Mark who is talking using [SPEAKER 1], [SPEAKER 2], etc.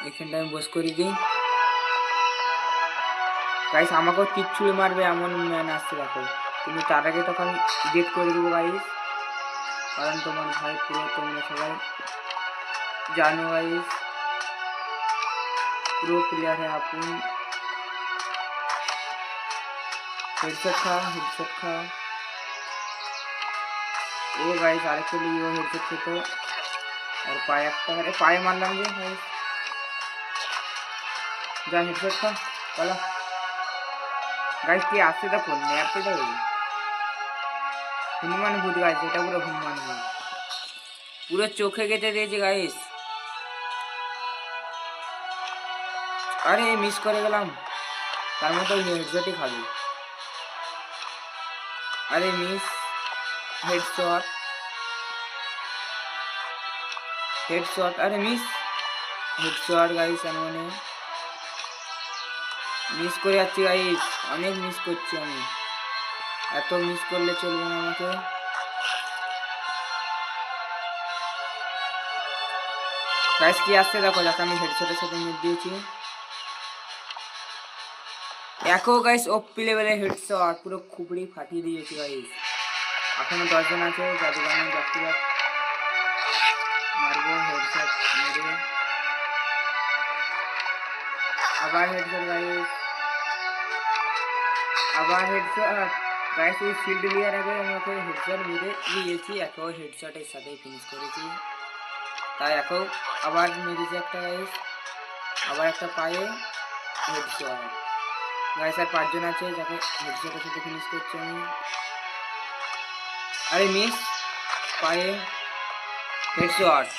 [SPEAKER 1] এখানটা আমি বস করে দিই। গাইস আমাকেও তীর ছুঁড়ে মারবে এমন ম্যান আসছে দেখো, কিন্তু তার আগে তখন ডেট করে দেবো গাইস, কারণ তোমার ভাই পুরো তোমরা সবাই জানো গাইস পুরো প্লেয়ারে আপন। हेडशॉट खा, हेडशॉट खा। ओ गाइस आरेकटा लियो हेडशॉट खेत और पाए একটা, আরে পায়ে মারলাম যে গাইস। যা হেডশট খা, পালা। গাইস কি আসছে দেখো ম্যাপটা, হনুমান ভূত গাইস, এটা পুরো হনুমান ভূত, পুরো চোখে কেটে দিয়েছে গাইস। আরে মিস করে গেলাম, তার মতো হেডশটই খাবি। আরে মিস, হেডশট হেডশট, আরে মিস, হেডশট গাইস। আমি মানে মিস করে যাচ্ছি গাইস, অনেক মিস করছি আমি, এত মিস করলে চলবে না আমাকে। গাইস কি আসছে দেখো, যাকে আমি হেডশটের সাথে মিস দিয়েছি। দেখো গাইস ওপি লেভেলের হেডশট, পুরো খুবড়ি ফাটিয়ে দিয়েছি গাইস। এখনো 10 জন আছে, যাদের আমি দেখতে মারবো হেডশট মেরে। আবার হেডশট গাইস, আবার হেডশট গাইস। ওই শিল্ড নেওয়ার আগে আমি ওকে হেডশট মেরে দিয়েছি, একেও হেডশটের সাথেই ফিনিশ করেছি। তাই এখন আবার মেরেছি একটা গাইস, আবার একটা পায়ে হেডশট গাইস। আর 5 জন আছে, যাকে হেডশটের সাথে ফিনিশ করছি আমি। আরে মিস, পায়ে হেডশট।